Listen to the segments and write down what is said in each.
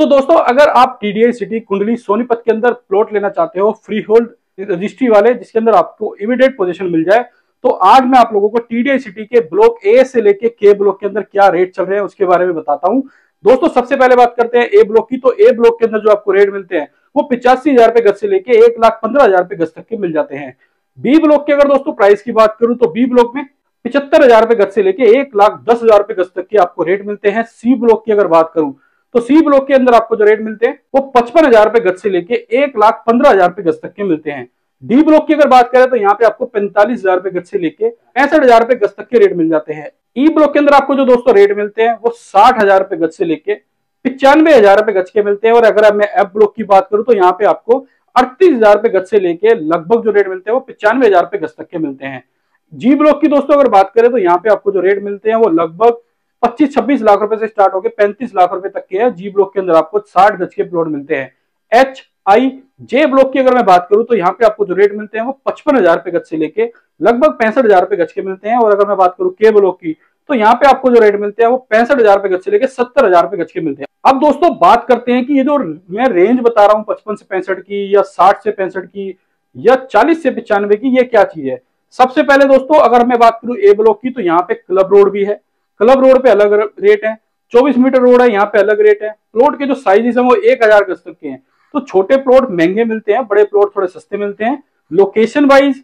तो दोस्तों अगर आप टीडीआई सिटी कुंडली सोनीपत के अंदर प्लॉट लेना चाहते हो फ्री होल्ड रजिस्ट्री वाले, जिसके अंदर आपको इमीडिएट पोजीशन मिल जाए, तो आज मैं आप लोगों को टीडीआई सिटी के ब्लॉक ए से लेके के ब्लॉक के अंदर क्या रेट चल रहे हैं उसके बारे में बताता हूं। दोस्तों सबसे पहले बात करते हैं ए ब्लॉक की। तो ए ब्लॉक के अंदर जो आपको रेट मिलते हैं वो 85,000 रुपए गज से लेके 1,15,000 रुपए गज तक के मिल जाते हैं। बी ब्लॉक की अगर दोस्तों प्राइस की बात करूं तो बी ब्लॉक में 75,000 रुपए गज से लेके 1,10,000 रुपए गज तक के आपको रेट मिलते हैं। सी ब्लॉक की अगर बात करूं तो सी ब्लॉक के अंदर आपको जो रेट मिलते हैं वो 55,000 रुपए गज से लेके 1,15,000 रुपए गज तक के मिलते हैं। डी ब्लॉक की अगर बात करें तो यहाँ पे आपको 45,000 रुपए गज से लेके 65,000 रुपए गज तक के रेट मिल जाते हैं। ई ब्लॉक के अंदर आपको जो दोस्तों रेट मिलते हैं वो 60,000 रुपए गज से लेके 95,000 रुपए गज के मिलते हैं। और अगर मैं एफ ब्लॉक की बात करूं तो यहाँ पे आपको 38,000 रुपए गज से लेके लगभग जो रेट मिलते हैं वो 95,000 रुपए गज तक के मिलते हैं। जी ब्लॉक की दोस्तों अगर बात करें तो यहाँ पे आपको जो रेट मिलते हैं वो लगभग 25-26 लाख रुपए से स्टार्ट होकर 35 लाख रुपए तक के है। जी ब्लॉक के अंदर आपको 60 गज के प्लॉट मिलते हैं। एच आई जे ब्लॉक की अगर मैं बात करूं तो यहाँ पे आपको जो रेट मिलते हैं वो 55,000 रुपए गज से लेके लगभग 65,000 रुपए गज के मिलते हैं। और अगर मैं बात करूं के ब्लॉक की तो यहाँ पे आपको जो रेट मिलते हैं वो 65,000 रुपए गज से लेके 70,000 रुपए गज के मिलते हैं। अब दोस्तों बात करते हैं कि ये जो मैं रेंज बता रहा हूँ 55 से 65 की या 60 से 65 की या 40 से 95 की, ये क्या चीज है। सबसे पहले दोस्तों अगर मैं बात करूं ए ब्लॉक की तो यहाँ पे क्लब रोड भी है। क्लब रोड पे अलग रेट है, 24 मीटर रोड है, यहाँ पे अलग रेट है। प्लॉट के जो साइजेस है वो 1,000 गज तक के हैं। तो छोटे प्लॉट महंगे मिलते हैं, बड़े प्लॉट थोड़े सस्ते मिलते हैं। लोकेशन वाइज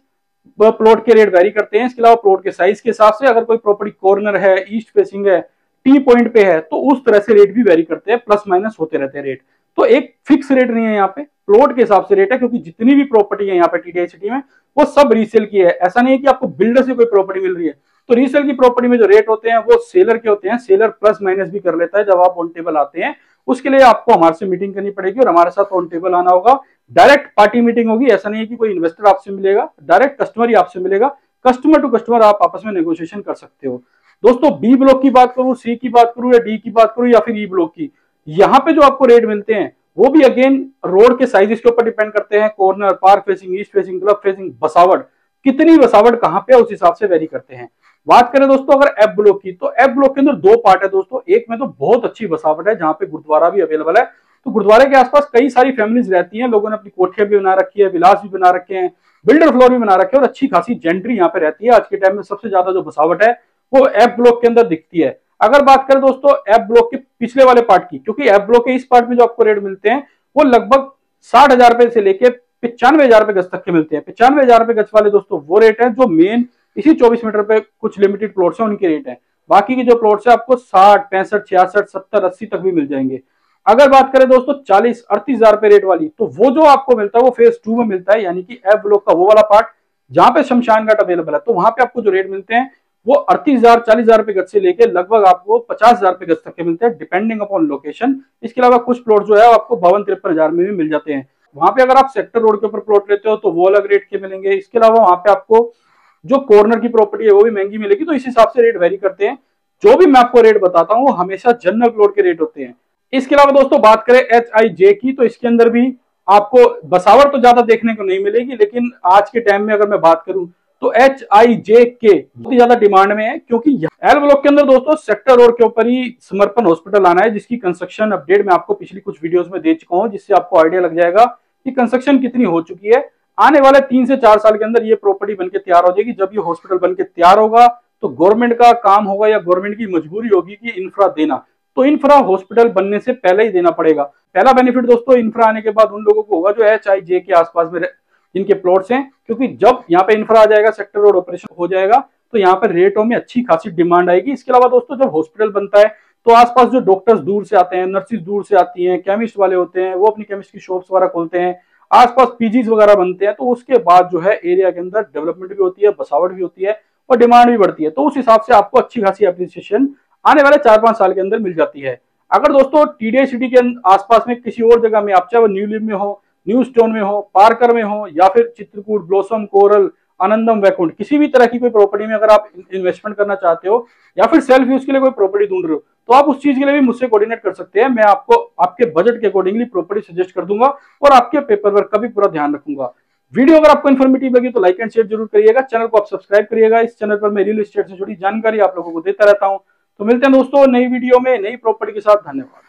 प्लॉट के रेट वेरी करते हैं। इसके अलावा प्लॉट के साइज के हिसाब से अगर कोई प्रॉपर्टी कॉर्नर है, ईस्ट फेसिंग है, टी पॉइंट पे है, तो उस तरह से रेट भी वेरी करते हैं, प्लस माइनस होते रहते हैं रेट। तो एक फिक्स रेट नहीं है, यहाँ पे प्लॉट के हिसाब से रेट है, क्योंकि जितनी भी प्रॉपर्टी है यहाँ पे टीडीआई सिटी में वो सब रीसेल की है। ऐसा नहीं है कि आपको बिल्डर से कोई प्रॉपर्टी मिल रही है। तो रीसेल की प्रॉपर्टी में जो रेट होते हैं वो सेलर के होते हैं। सेलर प्लस माइनस भी कर लेता है जब आप ऑन टेबल आते हैं। उसके लिए आपको हमारे से मीटिंग करनी पड़ेगी और हमारे साथ ऑन टेबल आना होगा। डायरेक्ट पार्टी मीटिंग होगी। ऐसा नहीं है कि कोई इन्वेस्टर आपसे मिलेगा, डायरेक्ट कस्टमर ही आपसे मिलेगा। कस्टमर टू कस्टमर आप आपस में नेगोशिएशन कर सकते हो। दोस्तों बी ब्लॉक की बात करूं, सी की बात करूं या डी की बात करूं या फिर ई ब्लॉक की, यहाँ पे जो आपको रेट मिलते हैं वो भी अगेन रोड के साइजेस के ऊपर डिपेंड करते हैं। Corner, park facing, east facing, club facing, बसावट, कितनी बसावट कहाँ पे, उस हिसाब से वेरी करते हैं। बात करें दोस्तों अगर एफ ब्लॉक की, तो एफ ब्लॉक के अंदर दो पार्ट है दोस्तों। एक में तो बहुत अच्छी बसावट है जहां पे गुरुद्वारा भी अवेलेबल है। तो गुरुद्वारे के आसपास कई सारी फैमिलीज रहती हैं, लोगों ने अपनी कोठियां भी बना रखी है, विलास भी बना रखे हैं, बिल्डर फ्लोर भी बना रखे हैं और अच्छी खासी जेंट्री यहाँ पे रहती है। आज के टाइम में सबसे ज्यादा जो बसावट है वो एफ ब्लॉक के अंदर दिखती है। अगर बात करें दोस्तों एफ ब्लॉक के पिछले वाले पार्ट की, क्योंकि एफ ब्लॉक के इस पार्ट में जो आपको रेट मिलते हैं वो लगभग 60,000 रुपए से लेके 95,000 रुपए गज तक के मिलते हैं। 95,000 रुपए गज वाले दोस्तों वो रेट है जो मेन इसी 24 मीटर पे कुछ लिमिटेड प्लॉट्स हैं उनके रेट है। बाकी के जो प्लॉट्स है आपको 60, 65, 66, 70, 80 तक भी मिल जाएंगे। अगर बात करें दोस्तों 40, 38,000 रुपए रेट वाली, तो वो जो आपको मिलता है वो फेज 2 में मिलता है, यानी कि एफ ब्लॉक का वो वाला पार्ट जहां पे शमशान घाट अवेलेबल है। तो वहां पे आपको जो रेट मिलते हैं वो 38,000, 40,000 रुपए गज से लेके लगभग आपको 50,000 रुपए गज तक के मिलते हैं, डिपेंडिंग अपॉन लोकेशन। इसके अलावा कुछ प्लॉट जो है आपको 52-53,000 में भी मिल जाते हैं। वहां पे अगर आप सेक्टर रोड के ऊपर प्लॉट लेते हो तो वो अलग रेट के मिलेंगे। इसके अलावा वहां पे आपको जो कॉर्नर की प्रॉपर्टी है वो भी महंगी मिलेगी। तो इस हिसाब से रेट वेरी करते हैं। जो भी मैं आपको रेट बताता हूँ वो हमेशा जनरल प्लॉट के रेट होते हैं। इसके अलावा दोस्तों बात करें एच आई जे की, तो इसके अंदर भी आपको बसावट तो ज्यादा देखने को नहीं मिलेगी, लेकिन आज के टाइम में अगर मैं बात करूं तो एच आई जे के बहुत ही ज्यादा डिमांड में है, क्योंकि एल ब्लॉक के अंदर दोस्तों सेक्टर रोड के ऊपर ही समर्पण हॉस्पिटल आना है, जिसकी कंस्ट्रक्शन अपडेट मैं आपको पिछली कुछ वीडियोस में दे चुका हूं, जिससे आपको आइडिया लग जाएगा कि कंस्ट्रक्शन कितनी हो चुकी है। आने वाले 3 से 4 साल के अंदर ये प्रॉपर्टी बनके तैयार हो जाएगी। जब ये हॉस्पिटल बनके तैयार होगा तो गवर्नमेंट का काम होगा या गवर्नमेंट की मजबूरी होगी कि इंफ्रा देना। तो इंफ्रा हॉस्पिटल बनने से पहले ही देना पड़ेगा। पहला बेनिफिट दोस्तों इंफ्रा आने के बाद उन लोगों को होगा जो एच आई जे के आसपास में जिनके प्लॉट्स हैं, क्योंकि जब यहाँ पे इंफ्रा आ जाएगा, सेक्टर रोड ऑपरेशन हो जाएगा, तो यहाँ पर रेटों में अच्छी खासी डिमांड आएगी। इसके अलावा दोस्तों जब हॉस्पिटल बनता है तो आसपास जो डॉक्टर्स दूर से आते हैं, नर्सिस दूर से आती हैं, केमिस्ट वाले होते हैं, वो अपनी केमिस्ट की शॉप्स वगैरह खोलते हैं, आसपास पीजीज वगैरह बनते हैं। तो उसके बाद जो है एरिया के अंदर डेवलपमेंट भी होती है, बसावट भी होती है और डिमांड भी बढ़ती है। तो उस हिसाब से आपको अच्छी खासी एप्रिसिएशन आने वाले 4-5 साल के अंदर मिल जाती है। अगर दोस्तों टीडीआई सिटी के आसपास में किसी और जगह में आप चाहे वो न्यू लिव में हो, न्यू स्टोन में हो, पार्कर में हो या फिर चित्रकूट, ब्लॉसम, कोरल, आनंदम, वैकुंठ, किसी भी तरह की कोई प्रॉपर्टी में अगर आप इन्वेस्टमेंट करना चाहते हो या फिर सेल्फ यूज के लिए कोई प्रॉपर्टी ढूंढ रहे हो, तो आप उस चीज के लिए भी मुझसे कोऑर्डिनेट कर सकते हैं। मैं आपको आपके बजट के अकॉर्डिंगली प्रॉपर्टी सजेस्ट कर दूंगा और आपके पेपर वर्क का भी पूरा ध्यान रखूंगा। वीडियो अगर आपको इन्फॉर्मेटिव लगी तो लाइक एंड शेयर जरूर करिएगा। चैनल को आप सब्सक्राइब करिएगा। इस चैनल पर मैं रियल एस्टेट से जुड़ी जानकारी आप लोगों को देता रहता हूं। तो मिलते हैं दोस्तों नई वीडियो में नई प्रॉपर्टी के साथ। धन्यवाद।